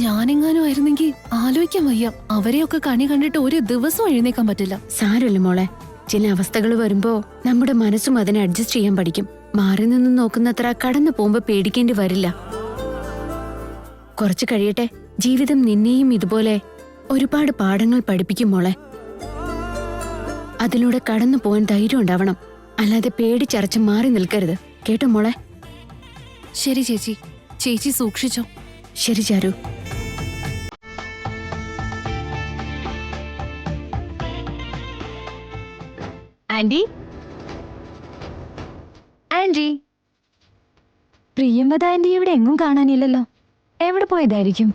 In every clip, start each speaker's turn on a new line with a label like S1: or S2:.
S1: ഞാനെങ്ങാനും ആയിരുന്നെങ്കിൽ ആലോചിക്കാൻ വയ്യ. അവരെയൊക്കെ കണി കണ്ടിട്ട് ഒരു ദിവസം എഴുന്നേക്കാൻ പറ്റില്ല.
S2: സാരമില്ല മോളെ, ചില അവസ്ഥകൾ വരുമ്പോ നമ്മുടെ മനസ്സും അതിനെ അഡ്ജസ്റ്റ് ചെയ്യാൻ പഠിക്കും. മാറി നിന്ന് നോക്കുന്നത്ര കടന്നു പോകുമ്പോ പേടിക്കേണ്ടി വരില്ല. കുറച്ചു കഴിയട്ടെ, ജീവിതം നിന്നെയും ഇതുപോലെ ഒരുപാട് പാഠങ്ങൾ പഠിപ്പിക്കും മോളെ. അതിലൂടെ കടന്നു പോകാൻ ധൈര്യം ഉണ്ടാവണം, അല്ലാതെ പേടിച്ചറച്ച് മാറി നിൽക്കരുത്. കേട്ടോ മോളെ?
S1: ശരി ചേച്ചി, ചേച്ചി സൂക്ഷിച്ചോ.
S2: ശരി ചാരു.
S3: ആന്റി, ആന്റി, പ്രിയംവദ ആന്റി ഇവിടെ എങ്ങും കാണാനില്ലല്ലോ. എവിടെ പോയതായിരിക്കും?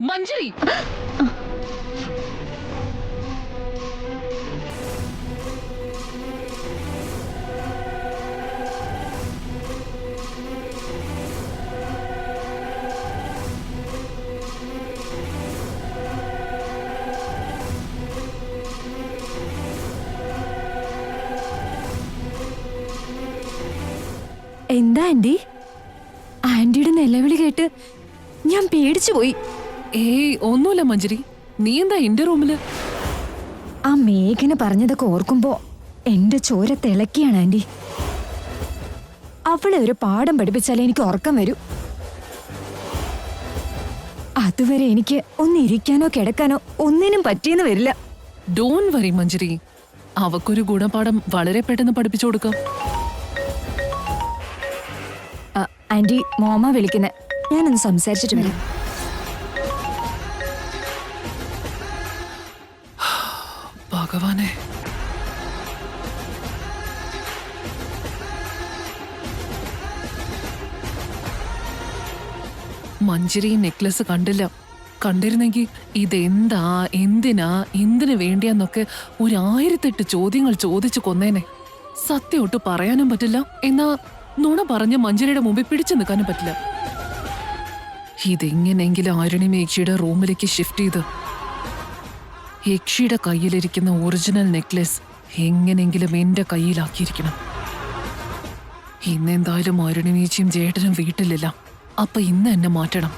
S1: മഞ്ജരി,
S3: എന്താ ആന്റി? ആന്റിയുടെ നിലവിളി കേട്ട് ഞാൻ പേടിച്ചു പോയി.
S1: ഏയ് ഒന്നുമില്ല മഞ്ജരി. നീ എന്താ എന്റെ റൂമില്?
S3: ആ മേഘന പറഞ്ഞതൊക്കെ ഓർക്കുമ്പോ എന്റെ ചോര തിളക്കിയാണ് ആന്റി. അവളെ ഒരു പാഠം പഠിപ്പിച്ചാലേ എനിക്ക് ഉറക്കം വരൂ. അതുവരെ എനിക്ക് ഒന്നിരിക്കാനോ കിടക്കാനോ ഒന്നിനും പറ്റിയെന്ന് വരില്ല.
S1: ഡോൺ വറി മഞ്ജരി, അവക്കൊരു ഗുണപാഠം വളരെ പെട്ടെന്ന് പഠിപ്പിച്ചു കൊടുക്കാം.
S3: ആന്റി, മോമ വിളിക്കുന്നെ, ഞാനൊന്ന് സംസാരിച്ചിട്ട് വരാം.
S1: ഭഗവാനെ, മഞ്ജരി നെക്ലസ് കണ്ടില്ല. കണ്ടിരുന്നെങ്കിൽ ഇതെന്താ, എന്തിനാ, എന്തിനു വേണ്ടിയാന്നൊക്കെ 1008 ചോദ്യങ്ങൾ ചോദിച്ചു കൊന്നേനെ. സത്യമൊട്ട് പറയാനും പറ്റില്ല, എന്നാ നുണ പറഞ്ഞ് മഞ്ജരിയുടെ മുമ്പിൽ പിടിച്ചു നിൽക്കാനും പറ്റില്ല. ഇതെങ്ങനെങ്കിലും ആരുണിമ യക്ഷിയുടെ റൂമിലേക്ക് ഷിഫ്റ്റ് ചെയ്ത് യക്ഷിയുടെ കയ്യിലിരിക്കുന്ന ഒറിജിനൽ നെക്ലസ് എങ്ങനെങ്കിലും എന്റെ കയ്യിലാക്കിയിരിക്കണം. ഇന്നെന്തായാലും അരുണിമേച്ചിയും ജേട്ടനും വീട്ടിലില്ല. അപ്പൊ ഇന്ന് എന്നെ മാറ്റണം.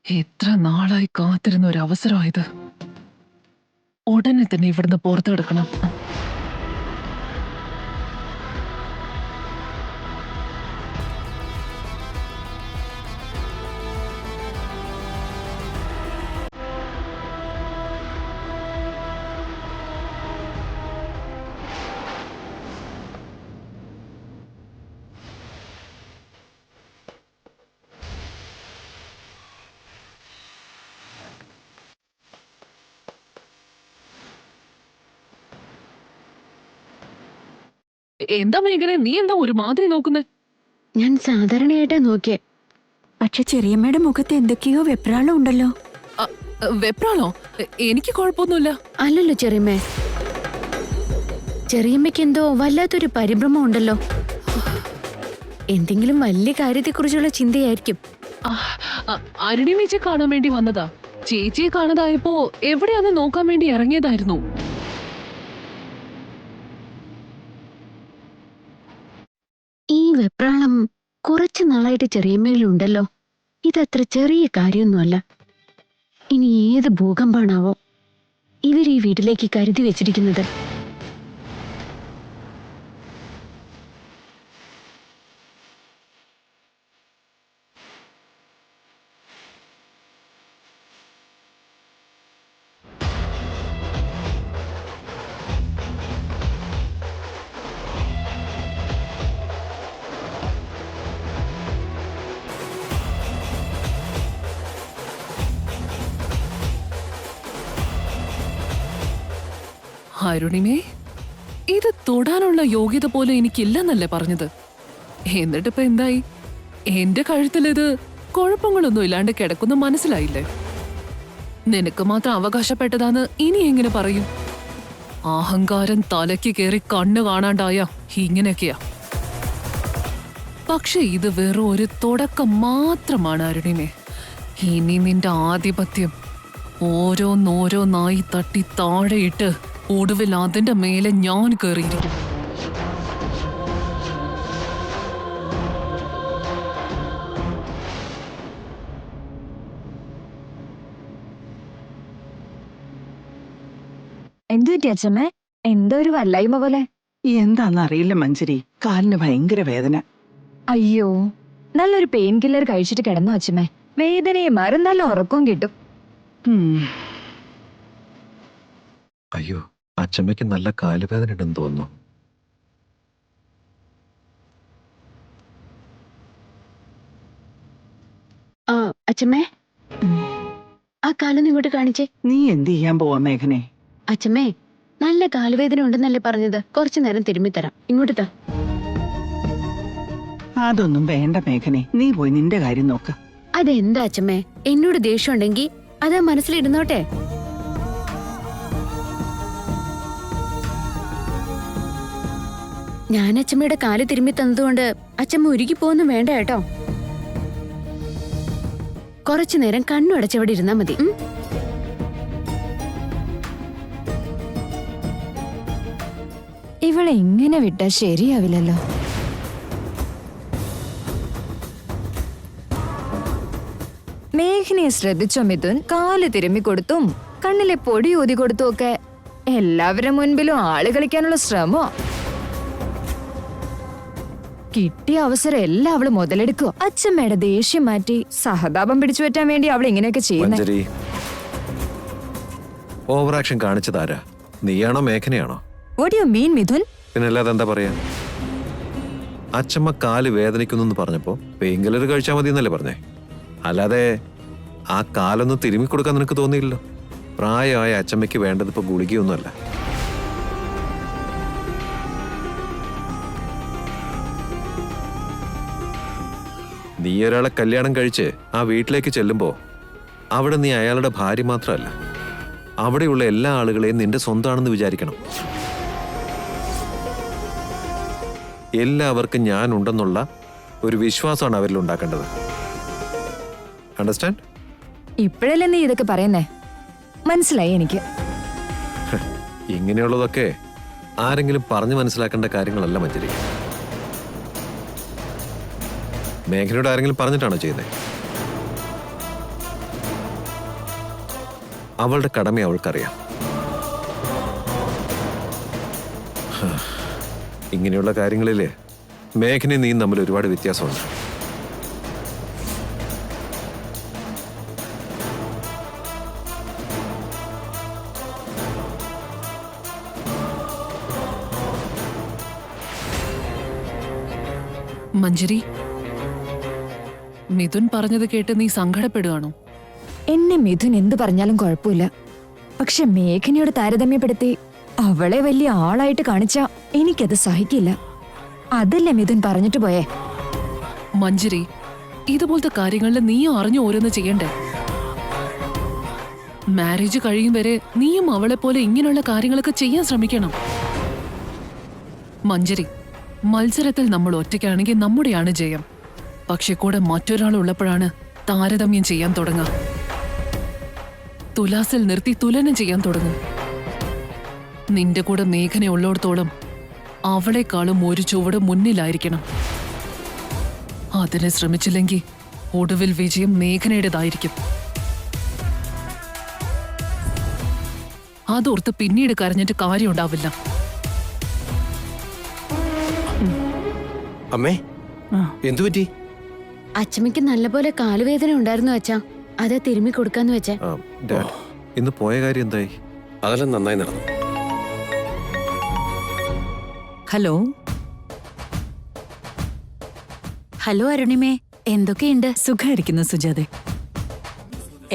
S1: എത്ര നാളായി കാത്തിരുന്ന ഒരു അവസരമായത്. ഉടനെ തന്നെ ഇവിടുന്ന് പുറത്തു കിടക്കണം. എന്താ മേഘനെ, നീ എന്താ ഒരു മാതിരി നോക്കുന്നേ?
S2: ഞാൻ സാധാരണയായിട്ടാ നോക്കിയേ.
S3: പക്ഷെ ചെറിയമ്മയുടെ മുഖത്ത് എന്തൊക്കെയോ വെപ്രാളം ഉണ്ടല്ലോ.
S1: വെപ്രാളോ? എനിക്ക് കുഴപ്പമൊന്നുമില്ല.
S2: അല്ലല്ലോ ചെറിയമ്മേ, ചെറിയമ്മയ്ക്ക് എന്തോ വല്ലാത്തൊരു പരിഭ്രമം ഉണ്ടല്ലോ. എന്തെങ്കിലും വലിയ കാര്യത്തെക്കുറിച്ചുള്ള ചിന്തയായിരിക്കും.
S1: അരുണിമേച്ചിയെ കാണാൻ വേണ്ടി വന്നതാ. ചേച്ചിയെ കാണാതായപ്പോ എവിടെയാന്ന് നോക്കാൻ വേണ്ടി ഇറങ്ങിയതായിരുന്നു.
S2: ഈ വെപ്രാളം കുറച്ചു നാളായിട്ട് ചെറിയമ്മയിലുണ്ടല്ലോ. ഇതത്ര ചെറിയ കാര്യമൊന്നുമല്ല. ഇനി ഏത് ഭൂകമ്പാണാവോ ഇവർ ഈ വീട്ടിലേക്ക് കരുതി വെച്ചിരിക്കുന്നത്?
S1: അരുണിമേ, ഇത് തൊടാനുള്ള യോഗ്യത പോലും എനിക്കില്ലെന്നല്ലേ പറഞ്ഞത്? എന്നിട്ടിപ്പോ എന്തായി? എന്റെ കഴുത്തിലിത് കുഴപ്പങ്ങളൊന്നും ഇല്ലാണ്ട് കിടക്കുന്ന മനസ്സിലായില്ലേ? നിനക്ക് മാത്രം അവകാശപ്പെട്ടതാന്ന് ഇനി എങ്ങനെ പറയും? അഹങ്കാരം തലയ്ക്ക് കയറി കണ്ണു കാണാണ്ടായ ഇങ്ങനെയൊക്കെയാ. പക്ഷെ ഇത് വെറും ഒരു തുടക്കം മാത്രമാണ് അരുണിമേ. ഇനി നിന്റെ ആധിപത്യം ഓരോന്നോരോന്നായി തട്ടി താഴെയിട്ട് ഒടുവിൽ അതിന്റെ മേലെ ഞാൻ കയറിയിരിക്കും.
S3: എന്തു പറ്റി അച്ഛമ്മേ? എന്തോ ഒരു വല്ലായ്മ പോലെ.
S4: എന്താന്നറിയില്ല മഞ്ജരി, കാലിന് ഭയങ്കര വേദന.
S3: അയ്യോ, നല്ലൊരു പെയിൻ കില്ലർ കഴിച്ചിട്ട് കിടന്നു അച്ഛമ്മേ. വേദനയെ മാറും, നല്ല ഉറക്കവും കിട്ടും.
S5: അയ്യോ, അച്ഛമ്മയ്ക്ക് നല്ല കാലുവേദന ഉണ്ടെന്ന് തോന്നുന്നു.
S2: അച്ഛമ്മേ, ആ കാലൊന്ന് ഇങ്ങോട്ട് കാണിച്ചേ.
S4: നീ എന്ത് ചെയ്യാൻ പോവാ മേഘനെ?
S2: അച്ഛമ്മേ, നല്ല കാലുവേദന ഉണ്ടെന്നല്ലേ പറഞ്ഞത്? കുറച്ചു നേരം തിരുമ്മിത്തരാം, ഇങ്ങോട്ട് താ.
S4: അതൊന്നും വേണ്ട മേഘനെ, നീ പോയി നിന്റെ കാര്യം നോക്ക.
S2: അതെന്താ അച്ഛമ്മേ, എന്നോട് ദേഷ്യം ഉണ്ടെങ്കി അതാ മനസ്സിലിരുന്നോട്ടെ. ഞാൻ അച്ഛമ്മയുടെ കാല് തിരുമ്മി തന്നതുകൊണ്ട് അച്ഛമ്മ ഉരുകി പോകുന്നു വേണ്ട കേട്ടോ. കുറച്ചു നേരം കണ്ണു അടച്ചവിടെ ഇരുന്നാ മതി.
S3: ഇവളെ ഇങ്ങനെ വിട്ടാ ശരിയാവില്ലല്ലോ. മേഘനയെ ശ്രദ്ധിച്ചോ മിഥുൻ? കാല് തിരുമ്മി കൊടുത്തും കണ്ണിലെ പൊടി ഊതി കൊടുത്തും ഒക്കെ എല്ലാവരുടെ മുൻപിലും ആള് കളിക്കാനുള്ള ശ്രമോ. കിട്ടിയ അവസരം എല്ലാം അവള് മുതലെടുക്കുക. അച്ഛമ്മയുടെ ദേഷ്യം മാറ്റി സഹതാപം പിടിച്ചു പറ്റാൻ വേണ്ടി അവൾ ഇങ്ങനെയൊക്കെ ചെയ്യുന്നത്.
S5: മഞ്ജരി, ഓവർ ആക്ഷൻ കാണിച്ചതാരാ? നീയാണോ മേഘനയാണോ?
S3: What you mean Mithun?
S5: പിന്നല്ലാതെ എന്താ പറയാ? അച്ഛമ്മ കാല് വേദനിക്കുന്നു പറഞ്ഞപ്പോ പെയിൻ കില്ലർ കഴിച്ചാൽ മതി എന്നല്ലേ പറഞ്ഞേ? അല്ലാതെ ആ കാലൊന്ന് തിരുമ്മി കൊടുക്കാൻ നിനക്ക് തോന്നിയില്ലല്ലോ. പ്രായമായ അച്ഛമ്മയ്ക്ക് വേണ്ടത് ഇപ്പൊ ഗുളികയൊന്നുമല്ല. നീ ഒരാളെ കല്യാണം കഴിച്ച് ആ വീട്ടിലേക്ക് ചെല്ലുമ്പോ അവിടെ നീ അയാളുടെ ഭാര്യ മാത്രമല്ല, അവിടെയുള്ള എല്ലാ ആളുകളെയും നിന്റെ സ്വന്തമാണെന്ന് വിചാരിക്കണം. എല്ലാവർക്കും ഞാൻ ഉണ്ടെന്നുള്ള ഒരു വിശ്വാസമാണ് അവരിൽ ഉണ്ടാക്കേണ്ടത്. അണ്ടർസ്റ്റാൻഡ്?
S3: ഇപ്പോഴല്ലേ നീ ഇതൊക്കെ പറയുന്നേ? മനസ്സിലായി എനിക്ക്.
S5: ഇങ്ങനെയുള്ളതൊക്കെ ആരെങ്കിലും പറഞ്ഞു മനസ്സിലാക്കേണ്ട കാര്യങ്ങളല്ല മഞ്ജരി. മേഘനയോട് ആരെങ്കിലും പറഞ്ഞിട്ടാണോ ചെയ്യുന്നത്? അവളുടെ കടമ അവൾക്കറിയാം. ഇങ്ങനെയുള്ള കാര്യങ്ങളിൽ മേഘനയും നീയും തമ്മിൽ ഒരുപാട് വ്യത്യാസമുണ്ട്.
S1: മഞ്ജരി, മിഥുൻ പറഞ്ഞത് കേട്ട് നീ സങ്കടപ്പെടുകയാണോ?
S3: എന്നെ മിഥുൻ എന്ത് പറഞ്ഞാലും കുഴപ്പമില്ല. പക്ഷെ മേഘനയോട് താരതമ്യപ്പെടുത്തി അവളെ വലിയ ആളായിട്ട് കാണിച്ചാ എനിക്കത് സഹിക്കില്ല. അതല്ലേ മിഥുൻ പറഞ്ഞിട്ട് പോയേ.
S1: മഞ്ജരി, ഇതുപോലത്തെ കാര്യങ്ങളിൽ നീയും അറിഞ്ഞു ഓരോന്ന് ചെയ്യണ്ടേ? മാരേജ് കഴിയും വരെ നീയും അവളെ പോലെ ഇങ്ങനെയുള്ള കാര്യങ്ങളൊക്കെ ചെയ്യാൻ ശ്രമിക്കണം. മഞ്ജരി, മത്സരത്തിൽ നമ്മൾ ഒറ്റയ്ക്കാണെങ്കിൽ നമ്മുടെയാണ് ജയം. പക്ഷെ കൂടെ മറ്റൊരാൾ ഉള്ളപ്പോഴാണ് താരതമ്യം ചെയ്യാൻ തുടങ്ങുക. തുലാസിൽ നിർത്തി തുലനം ചെയ്യാൻ തുടങ്ങും. നിന്റെ കൂടെ മേഘന ഉള്ളിടത്തോളം അവളെക്കാളും ഒരു ചുവട് മുന്നിലായിരിക്കണം. അതിന് ശ്രമിച്ചില്ലെങ്കിൽ ഒടുവിൽ വിജയം മേഘനയുടേതായിരിക്കും. അതോർത്ത് പിന്നീട് കരഞ്ഞിട്ട് കാര്യം ഉണ്ടാവില്ല.
S6: അമ്മേ, എന്തു പറ്റി?
S2: അച്ചമ്മയ്ക്ക് നല്ലപോലെ കാലുവേദന ഉണ്ടായിരുന്നു അച്ഛാ. അതാ തിരുമ്മി കൊടുക്കാന്ന് വെച്ചേ.
S5: ഡാഡ്, ഇന്ന് പോയ കാര്യം എന്തായി?
S6: അതെല്ലാം നന്നായി നടന്നു.
S7: ഹലോ
S2: ഹലോ അരുണിമേ, എന്തൊക്കെയുണ്ട്?
S7: സുഖായിരിക്കുന്നു സുജാതെ.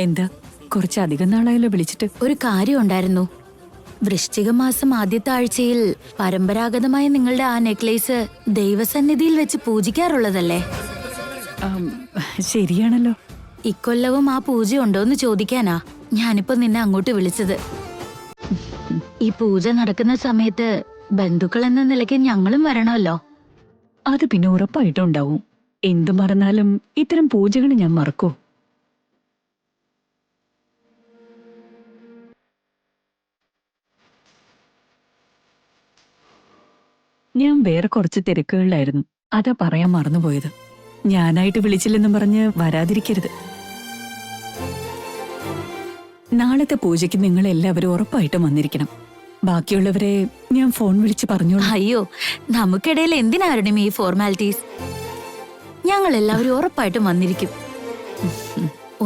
S7: എന്താ കുറച്ചധികം നാളായല്ലോ വിളിച്ചിട്ട്?
S2: ഒരു കാര്യം ഉണ്ടായിരുന്നു. വൃശ്ചിക മാസം ആദ്യത്തെ ആഴ്ചയിൽ പരമ്പരാഗതമായ നിങ്ങളുടെ ആ നെക്ലേസ് ദൈവസന്നിധിയിൽ വെച്ച് പൂജിക്കാറുള്ളതല്ലേ?
S7: ശരിയാണല്ലോ.
S2: ഇക്കൊല്ലവും ആ പൂജ ഉണ്ടോന്ന് ചോദിക്കാനാ ഞാനിപ്പോ നിന്നെ അങ്ങോട്ട് വിളിച്ചത്. ഈ പൂജ നടക്കുന്ന സമയത്ത് ബന്ധുക്കൾ എന്ന നിലയ്ക്ക് ഞങ്ങളും വരണമല്ലോ.
S7: അത് പിന്നെ ഉറപ്പായിട്ടും ഉണ്ടാവും. എന്തു മറന്നാലും ഇത്തരം പൂജകൾ ഞാൻ മറക്കൂ? ഞാൻ വേറെ കുറച്ച് തിരക്കുകളിലായിരുന്നു. അതാ പറയാൻ മറന്നുപോയത്. ഞാനായിട്ട് വിളിച്ചില്ലെന്നും പറഞ്ഞ് വരാതിരിക്കരുത്. നാളത്തെ പൂജയ്ക്ക് നിങ്ങൾ എല്ലാവരും ഉറപ്പായിട്ടും വന്നിരിക്കണം. ബാക്കിയുള്ളവരെ ഞാൻ ഫോൺ വിളിച്ച് പറഞ്ഞോളൂ.
S2: അയ്യോ, നമുക്കിടയിൽ എന്തിനായിരുന്നു ഈ ഫോർമാലിറ്റീസ്? ഞങ്ങൾ എല്ലാവരും ഉറപ്പായിട്ടും വന്നിരിക്കും.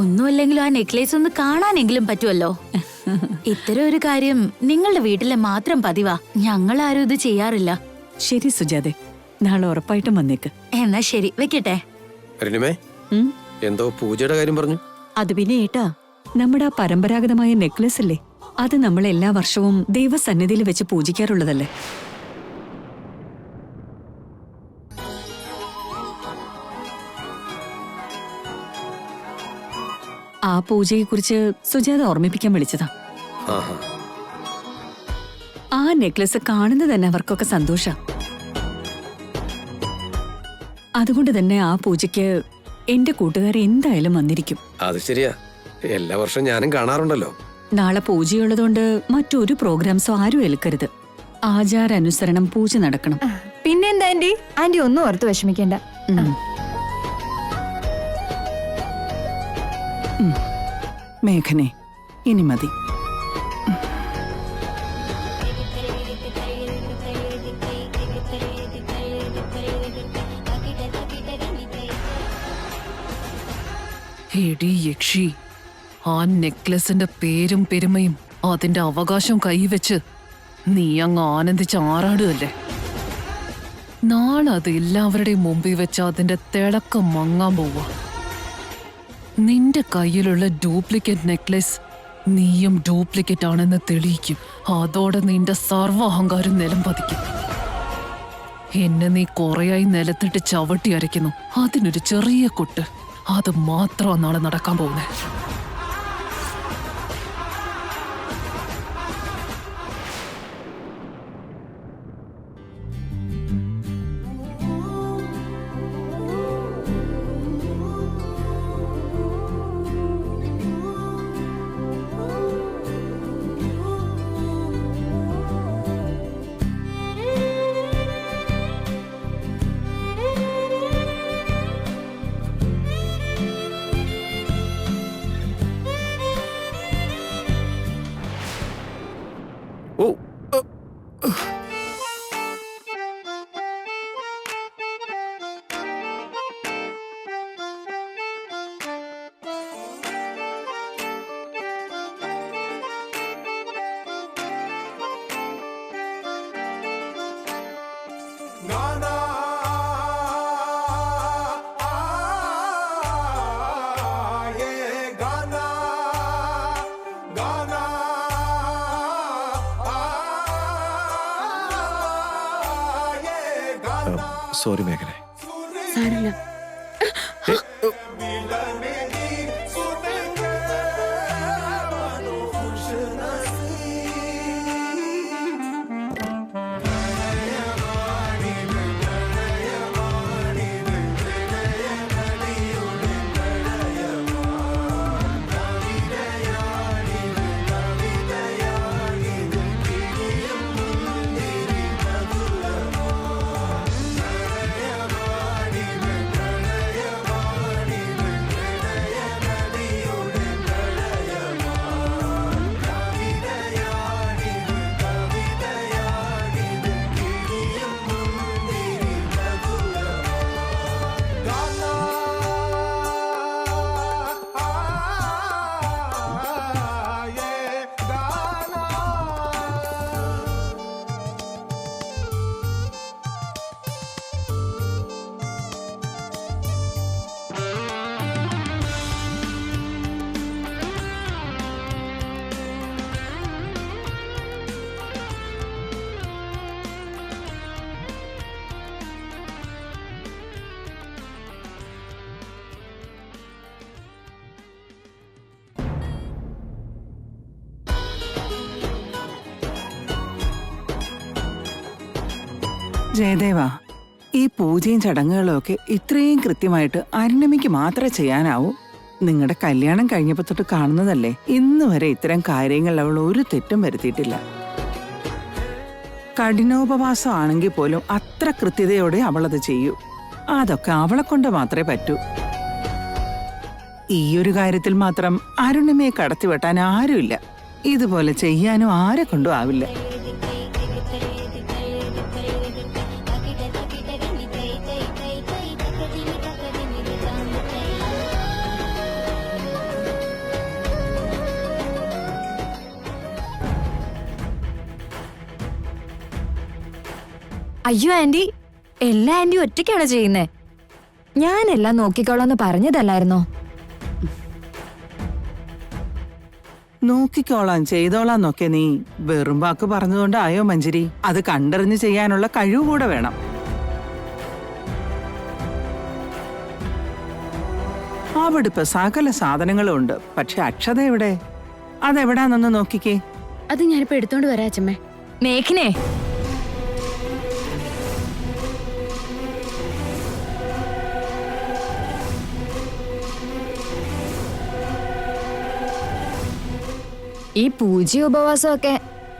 S2: ഒന്നുമല്ലെങ്കിലും ആ നെക്ലേസ് ഒന്ന് കാണാനെങ്കിലും പറ്റുമല്ലോ. ഇത്തരം ഒരു കാര്യം നിങ്ങളുടെ വീട്ടിലെ മാത്രം പതിവാ. ഞങ്ങൾ ആരും ഇത് ചെയ്യാറില്ല.
S7: ശരി സുജാതെ, നാളെ ഉറപ്പായിട്ടും വന്നേക്ക്.
S2: എന്നാ ശരി, വെക്കട്ടെ.
S6: അരുണിമേ, എന്തോ പൂജയുടെ കാര്യം പറഞ്ഞു?
S7: അത് പിന്നെ ഏട്ടാ, നമ്മുടെ ആ പരമ്പരാഗതമായ നെക്ലസ് അല്ലേ, അത് നമ്മൾ എല്ലാ വർഷവും ദൈവസന്നിധിയിൽ വെച്ച് പൂജിക്കാറുള്ളതല്ലേ. ആ പൂജയെക്കുറിച്ച് സുജാത ഓർമ്മിപ്പിക്കാൻ വിളിച്ചതാ. ആ നെക്ലസ് കാണുന്നത് തന്നെ അവർക്കൊക്കെ സന്തോഷ. അതുകൊണ്ട് തന്നെ ആ പൂജയ്ക്ക് എന്റെ കൂട്ടുകാർ എന്തായാലും വന്നിരിക്കും.
S6: അത് ശരിയാ, എല്ലാ വർഷവും ഞാനും കാണാറുണ്ടല്ലോ.
S7: നാളെ പൂജയുള്ളതുകൊണ്ട് മറ്റൊരു പ്രോഗ്രാംസോ ആരും ഏൽക്കരുത്. ആചാരാനുസരണം പൂജ നടക്കണം.
S3: പിന്നെന്താ ആന്റി? ആന്റി ഒന്നും ഓർത്ത് വിഷമിക്കേണ്ട.
S7: മേഘനെ, ഇനി മതി.
S1: എടി യക്ഷി, ആ നെക്ലസിന്റെ പേരും പെരുമയും അതിന്റെ അവകാശം കൈവച്ച് നീ അങ്ങ് ആനന്ദിച്ച് ആറാടുകയല്ലേ? നാളെ അത് എല്ലാവരുടെയും മുമ്പിൽ വെച്ച് അതിന്റെ തിളക്കം മങ്ങാൻ പോവാ. നിന്റെ കയ്യിലുള്ള ഡ്യൂപ്ലിക്കേറ്റ് നെക്ലസ് നീയും ഡ്യൂപ്ലിക്കേറ്റ് ആണെന്ന് തെളിയിക്കും. അതോടെ നിന്റെ സർവ്വ അഹങ്കാരം നിലം പതിക്കും. എന്നെ നീ കുറയായി നിലത്തിട്ട് ചവിട്ടി അരയ്ക്കുന്നു. അതിനൊരു ചെറിയ കൊട്ട്, അത് മാത്രമാണ് നാളെ നടക്കാൻ പോകുന്നത്.
S6: ഓ,
S5: സോറി മേഘനെ.
S2: സാരമില്ല.
S4: ജയദേവ, ഈ പൂജയും ചടങ്ങുകളും ഒക്കെ ഇത്രയും കൃത്യമായിട്ട് അരുണിമയ്ക്ക് മാത്രമേ ചെയ്യാനാവൂ. നിങ്ങളുടെ കല്യാണം കഴിഞ്ഞപ്പോ തൊട്ട് കാണുന്നതല്ലേ, ഇന്ന് വരെ ഇത്തരം കാര്യങ്ങൾ അവൾ ഒരു തെറ്റും വരുത്തിയിട്ടില്ല. കഠിനോപവാസം ആണെങ്കിൽ പോലും അത്ര കൃത്യതയോടെ അവളത് ചെയ്യൂ. അതൊക്കെ അവളെ കൊണ്ട് മാത്രമേ പറ്റൂ. ഈ ഒരു കാര്യത്തിൽ മാത്രം അരുണിമയെ കടത്തിവെട്ടാൻ ആരുമില്ല. ഇതുപോലെ ചെയ്യാനും ആരെ കൊണ്ടും ആവില്ല.
S3: അയ്യോ ആന്റി, എല്ലാ ആന്റി ഒറ്റയ്ക്കാണോ ചെയ്യുന്നേ? ഞാനെല്ലാം നോക്കിക്കോളാന്ന് പറഞ്ഞതല്ലായിരുന്നോ?
S4: നോക്കിക്കോളാം ചെയ്തോളാന്നൊക്കെ നീ വെറും വാക്ക് പറഞ്ഞുകൊണ്ടായോ മഞ്ജരി? അത് കണ്ടറിഞ്ഞ് ചെയ്യാനുള്ള കഴിവ് കൂടെ വേണം. അവിടെ ഇപ്പൊ സകല സാധനങ്ങളും ഉണ്ട്. പക്ഷെ അക്ഷത എവിടെ? അതെവിടാന്നൊന്ന് നോക്കിക്കേ.
S2: അത് ഞാനിപ്പോ എടുത്തോണ്ട് വരാ അച്ഛമ്മേ.
S3: മേഘ്നെ, ഈ പൂജ ഉപവാസമൊക്കെ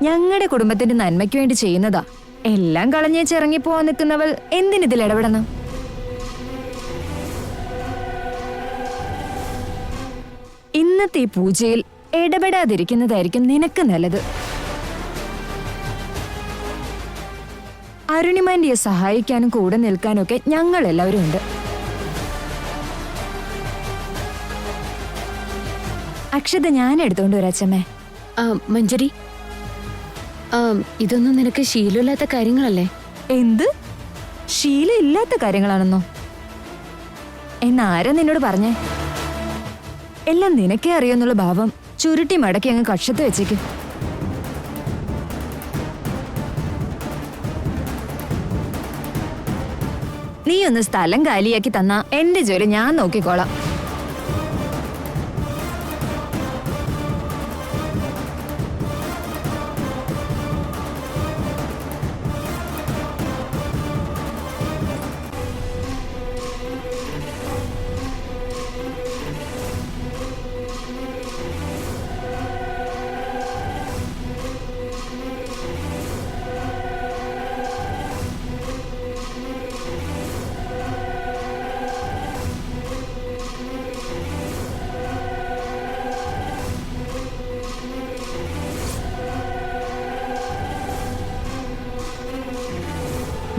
S3: ഞങ്ങളുടെ കുടുംബത്തിന്റെ നന്മയ്ക്ക് വേണ്ടി ചെയ്യുന്നതാ. എല്ലാം കളഞ്ഞേച്ചിറങ്ങി പോവാൻ നിൽക്കുന്നവൾ എന്തിനിതിൽ ഇടപെടണം? ഇന്നത്തെ ഈ പൂജയിൽ ഇടപെടാതിരിക്കുന്നതായിരിക്കും നിനക്ക് നല്ലത്. അരുണിമാന്റിയെ സഹായിക്കാനും കൂടെ നിൽക്കാനും ഒക്കെ ഞങ്ങൾ എല്ലാവരും ഉണ്ട്. അക്ഷത ഞാൻ എടുത്തോണ്ട് വരാച്ചമ്മേ.
S2: മഞ്ജരി, ഇതൊന്നും നിനക്ക് ശീലമില്ലാത്ത കാര്യങ്ങളല്ലേ?
S3: എന്ത് ശീലം ഇല്ലാത്ത കാര്യങ്ങളാണെന്നോ? എന്നാരാ നിന്നോട് പറഞ്ഞേ? എല്ലാം നിനക്കേ അറിയാന്നുള്ള ഭാവം ചുരുട്ടി മടക്കി അങ്ങ് കക്ഷത്ത് വെച്ചേക്ക്. നീ ഒന്ന് സ്ഥലം കാലിയാക്കി തന്നാ എന്റെ ജോലി ഞാൻ നോക്കിക്കോളാം.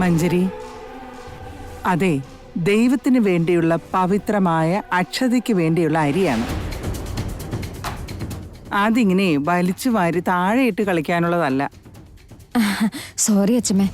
S4: മഞ്ജരി, അതെ, ദൈവത്തിന് വേണ്ടിയുള്ള പവിത്രമായ അക്ഷതയ്ക്ക് വേണ്ടിയുള്ള അരിയാണ്. അതിങ്ങനെ വലിച്ചു വാരി താഴെയിട്ട് കളിക്കാനുള്ളതല്ല.
S3: സോറി അച്ഛമ്മേ.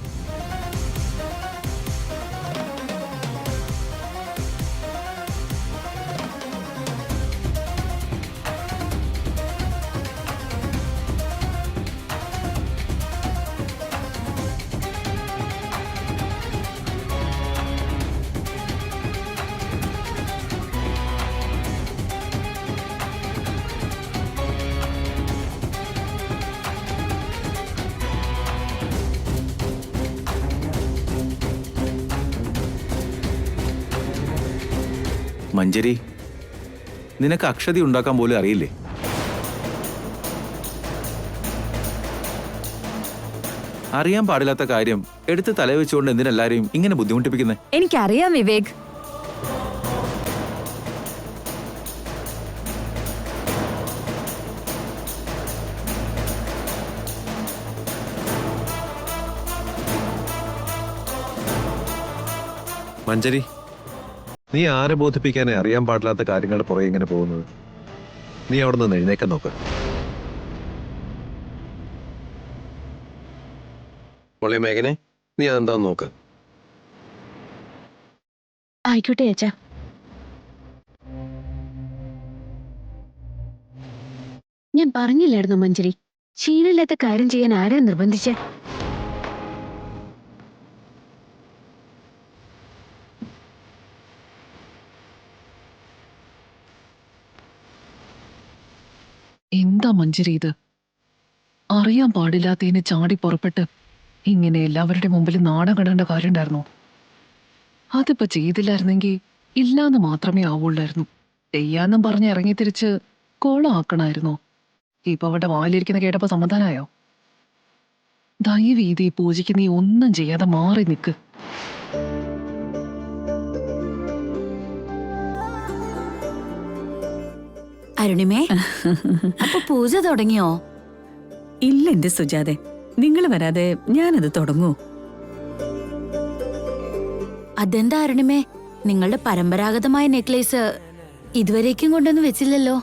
S8: മഞ്ജരി, നിനക്ക് അക്ഷതി ഉണ്ടാക്കാൻ പോലും അറിയില്ലേ? അറിയാൻ പാടില്ലാത്ത കാര്യം എടുത്ത് തലവെച്ചുകൊണ്ട് എന്തിനെല്ലാരെയും ഇങ്ങനെ ബുദ്ധിമുട്ടിപ്പിക്കുന്നേ?
S3: എനിക്കറിയാം വിവേക്.
S5: മഞ്ജരി, നീ ആരെ ബോധിപ്പിക്കാനേ അറിയാൻ പാടില്ലാത്ത കാര്യങ്ങളുടെ പുറകെ ഇങ്ങനെ പോകുന്നത്? നീ അവിടെ നിന്ന് എഴുന്നേക്കാൻ നോക്ക്.
S6: മോളെ മേഘനെ, നീ അതെന്താന്ന് നോക്ക്.
S2: ആയിക്കോട്ടെ അച്ഛാ. ഞാൻ പറഞ്ഞില്ലായിരുന്നു മഞ്ജരി, ശീലമില്ലാത്ത കാര്യം ചെയ്യാൻ ആരാ നിർബന്ധിച്ചേ?
S1: എന്താ മഞ്ജരി ഇത്? അറിയാൻ പാടില്ലാത്തതിന് ചാടി പുറപ്പെട്ട് ഇങ്ങനെ എല്ലാവരുടെ മുമ്പിൽ നാണം കെടേണ്ട കാര്യം ഉണ്ടായിരുന്നോ? അതിപ്പോ ചെയ്തില്ലായിരുന്നെങ്കിൽ ഇല്ലാന്ന് മാത്രമേ ആവുള്ളായിരുന്നു. ചെയ്യാന്നും പറഞ്ഞ് ഇറങ്ങി തിരിച്ച് കോളാക്കണായിരുന്നോ? ഇപ്പൊ അവരുടെ വാലിരിക്കുന്ന കേട്ടപ്പോ സമാധാനായോ? ദയവ് ഈ പൂജയ്ക്ക് നീ ഒന്നും ചെയ്യാതെ മാറി നിക്ക്.
S2: അരുണിമേ, അപ്പൊ പൂജ തുടങ്ങിയോ?
S7: ഇല്ല എന്റെ സുജാതെ, നിങ്ങൾ വരാതെ ഞാനത് തുടങ്ങൂ?
S2: അതെന്താ അരുണിമേ, നിങ്ങളുടെ പരമ്പരാഗതമായ നെക്ലേസ് ഇതുവരേക്കും കൊണ്ടൊന്നും വെച്ചില്ലല്ലോ.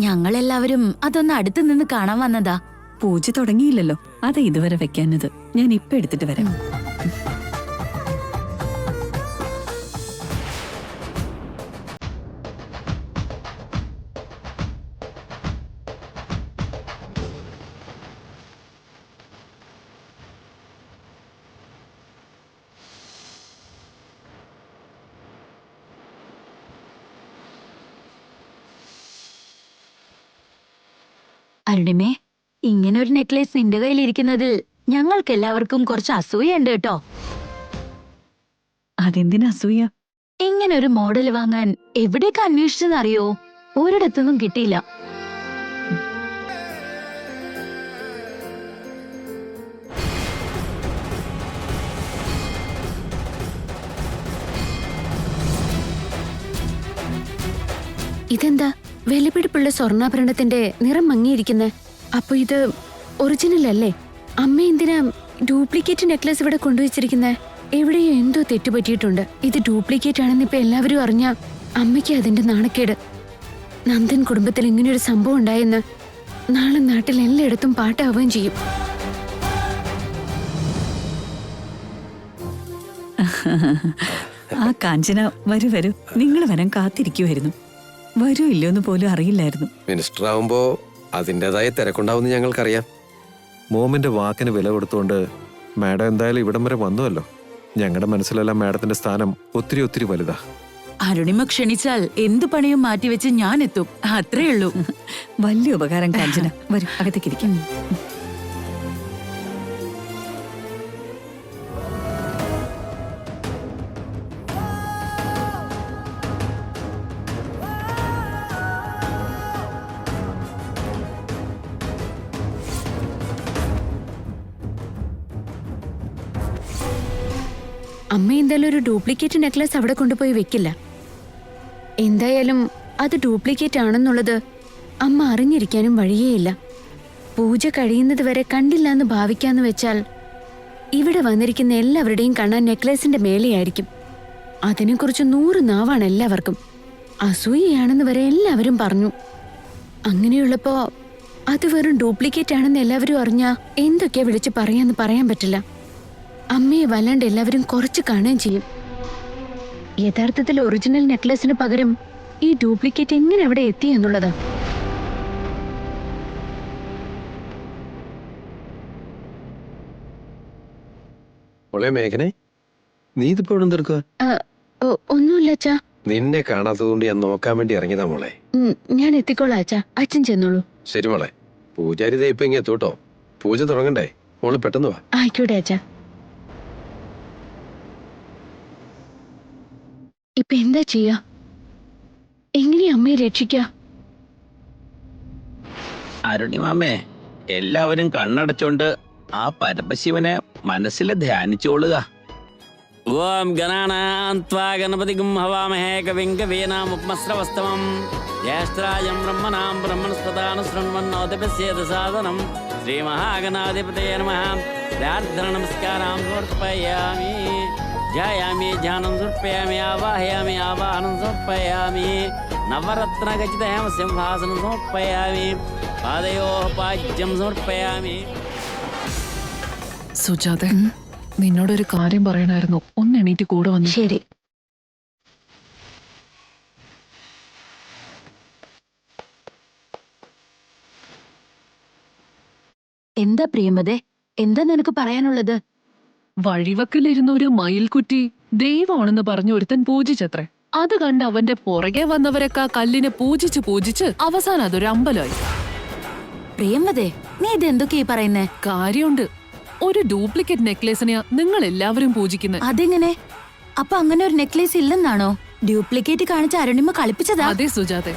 S2: ഞങ്ങളെല്ലാവരും അതൊന്ന് അടുത്ത് നിന്ന് കാണാൻ വന്നതാ.
S7: പൂജ തുടങ്ങിയില്ലല്ലോ, അത് ഇതുവരെ വെക്കാനത്. ഞാൻ ഇപ്പൊ എടുത്തിട്ട് വരാം.
S2: അരുണിമേ, ഇങ്ങനെ ഒരു നെക്ലേസ് നിന്റെ കയ്യിലിരിക്കുന്നതിൽ ഞങ്ങൾക്ക് എല്ലാവർക്കും കുറച്ച് അസൂയുണ്ട് കേട്ടോ.
S7: അതെന്തിനാ അസൂയ?
S2: ഇങ്ങനെ ഒരു മോഡൽ വാങ്ങാൻ എവിടേക്ക് അന്വേഷിച്ചെന്നറിയോ? ഒരിടത്തൊന്നും കിട്ടിയില്ല. ഇതെന്താ വിലപിടിപ്പുള്ള സ്വർണ്ണാഭരണത്തിന്റെ നിറം മങ്ങിയിരിക്കുന്നെ? അപ്പൊ ഇത് ഒറിജിനൽ അല്ലേ? അമ്മ എന്തിനാ ഡ്യൂപ്ലിക്കേറ്റ് നെക്ലസ് ഇവിടെ കൊണ്ടുവച്ചിരിക്കുന്നെ? എവിടെയോ എന്തോ തെറ്റുപറ്റിയിട്ടുണ്ട്. ഇത് ഡ്യൂപ്ലിക്കേറ്റ് ആണെന്ന് ഇപ്പൊ എല്ലാവരും അറിഞ്ഞ അമ്മയ്ക്ക് അതിന്റെ നാണക്കേട്. നന്ദൻ കുടുംബത്തിൽ ഇങ്ങനെയൊരു സംഭവം ഉണ്ടായെന്ന് നാളെ നാട്ടിൽ എല്ലായിടത്തും പാട്ടാവുകയും ചെയ്യും.
S7: ആ കാഞ്ചന, വരൂ വരൂ. നിങ്ങൾ വരാൻ കാത്തിരിക്കുമായിരുന്നു. വരൂ ഇല്ലയോന്ന് പോലും അറിയില്ലായിരുന്നു.
S6: മിനിസ്റ്റർ ആവുമ്പോ അതിൻ്റെതായ തിരക്കുണ്ടാവുമെന്ന് ഞങ്ങൾക്കറിയാം.
S5: മോമിന്റെ വാക്കിന് വില കൊടുത്തുകൊണ്ട് മാഡം എന്തായാലും ഇവിടം വരെ വന്നുവല്ലോ. ഞങ്ങളുടെ മനസ്സിലെല്ലാം മാഡത്തിന്റെ സ്ഥാനം ഒത്തിരി ഒത്തിരി വലുതാ.
S2: അരുണിമ ക്ഷണിച്ചാൽ എന്തു പണിയും മാറ്റിവെച്ച് ഞാൻ എത്തും, അത്രേ ഉള്ളൂ.
S7: വലിയ ഉപകാരം കാഞ്ചന. വരൂ, അകത്തേക്കിരിക്കും.
S2: അമ്മ എന്തായാലും ഒരു ഡ്യൂപ്ലിക്കേറ്റ് നെക്ലസ് അവിടെ കൊണ്ടുപോയി വെക്കില്ല. എന്തായാലും അത് ഡ്യൂപ്ലിക്കേറ്റ് ആണെന്നുള്ളത് അമ്മ അറിഞ്ഞിരിക്കാനും വഴിയേയില്ല. പൂജ കഴിയുന്നത് വരെ കണ്ടില്ല എന്ന് ഭാവിക്കാന്ന് വെച്ചാൽ ഇവിടെ വന്നിരിക്കുന്ന എല്ലാവരുടെയും കണ്ണാൻ നെക്ലേസിന്റെ മേലെയായിരിക്കും. അതിനെക്കുറിച്ച് 100 നാവാണ് എല്ലാവർക്കും. അസൂയയാണെന്ന് വരെ എല്ലാവരും പറഞ്ഞു. അങ്ങനെയുള്ളപ്പോ അത് വെറും ഡ്യൂപ്ലിക്കേറ്റ് ആണെന്ന് എല്ലാവരും അറിഞ്ഞാ എന്തൊക്കെയാ വിളിച്ച് പറയാന്ന് പറയാൻ പറ്റില്ല. അമ്മയെ വല്ലാണ്ട് എല്ലാവരും കുറച്ച് കാണുകയും ചെയ്യും. യഥാർത്ഥത്തിൽ ഒറിജിനൽ നെക്ലസിന് പകരം ഈ ഡ്യൂപ്ലിക്കേറ്റ് എങ്ങനെ അവിടെ എത്തി എന്നുള്ളതാ.
S6: മോളെ മേഘനെ, നീ ഇതിപ്പോ ഇവിടെ എന്തെടുക്കുക?
S2: ഒന്നുമില്ല അച്ഛാ.
S6: നിന്നെ കാണാത്തതുകൊണ്ട് ഞാൻ നോക്കാൻ വേണ്ടി ഇറങ്ങിയതാ മോളെ.
S2: ഞാൻ എത്തിക്കോളാം അച്ഛാ, അച്ഛൻ ചെന്നോളൂ.
S6: ശരി മോളെ. പൂജാരി ദേ ഇപ്പൊ ഇങ്ങനെ എത്തൂട്ടോ. പൂജ തുടങ്ങണ്ടേ? മോള് പെട്ടെന്ന് വാ.
S2: ആയിക്കോട്ടെ അച്ഛാ. ഇപ്പൊ എന്താ ചെയ്യാ? എങ്ങനെയാ അമ്മയെ രക്ഷിക്കാ?
S9: അരുണിമാമേ, എല്ലാവരും കണ്ണടച്ചോണ്ട് ആ പരമശിവനെ മനസ്സിൽ ധ്യാനിച്ചോളുക. ഓം ഗണാനാന്ത്വാ ഗണപതിഗും ഹവാമഹേ കവിം കവീനാമുപമസ്രവസ്തമം ജ്യേഷ്ഠരാജം ബ്രഹ്മണാം ബ്രഹ്മണസ്പദാന ശൃണ്വന്നോതിപസ്യേത സാധനം ശ്രീമഹാഗണാധിപതയേ നമഃ. പ്രാർത്ഥന നമസ്കാരം സമർപ്പയാമി. ധ്യായാമി ധ്യാനം സമർപ്പയാമി. ആവാഹയാമി ആവാഹനം സമർപ്പയാമി. നവരത്നഖചിതഹേമ സിംഹാസനം സമർപ്പയാമി. പാദയോഃ പാദ്യം സമർപ്പയാമി.
S1: സുജാതെ, നിന്നോടൊരു കാര്യം പറയണായിരുന്നു. ഒന്ന് എണീറ്റ് കൂടെ വന്നു.
S2: ശരി. എന്താ പ്രിയമതേ, എന്താ നിനക്ക് പറയാനുള്ളത്?
S1: വഴിവക്കിലിരുന്ന ഒരു മയിൽക്കുറ്റി ദൈവമാണെന്ന് പറഞ്ഞ് ഒരുത്തൻ പൂജിച്ചത്രേ. അത് കണ്ട് അവന്റെ പുറകെ വന്നവരൊക്കെ ആ കല്ലിനെ പൂജിച്ച് പൂജിച്ച് അവസാനം അതൊരു അമ്പലമായി.
S2: പ്രിയമതേ, നീ ഇതെന്തൊക്കെയാ പറയുന്നേ?
S1: കാര്യമുണ്ട്. ഒരു ഡ്യൂപ്ലിക്കേറ്റ് നെക്ലേസിനെയാ നിങ്ങൾ എല്ലാവരും പൂജിക്കുന്നത്.
S10: അതെങ്ങനെ? അപ്പൊ അങ്ങനെ ഒരു നെക്ലേസ് ഇല്ലെന്നാണോ? ഡ്യൂപ്ലിക്കേറ്റ് കാണിച്ച അരുണിമ കളിപ്പിച്ചതാ?
S1: അതെ സുജാതെ,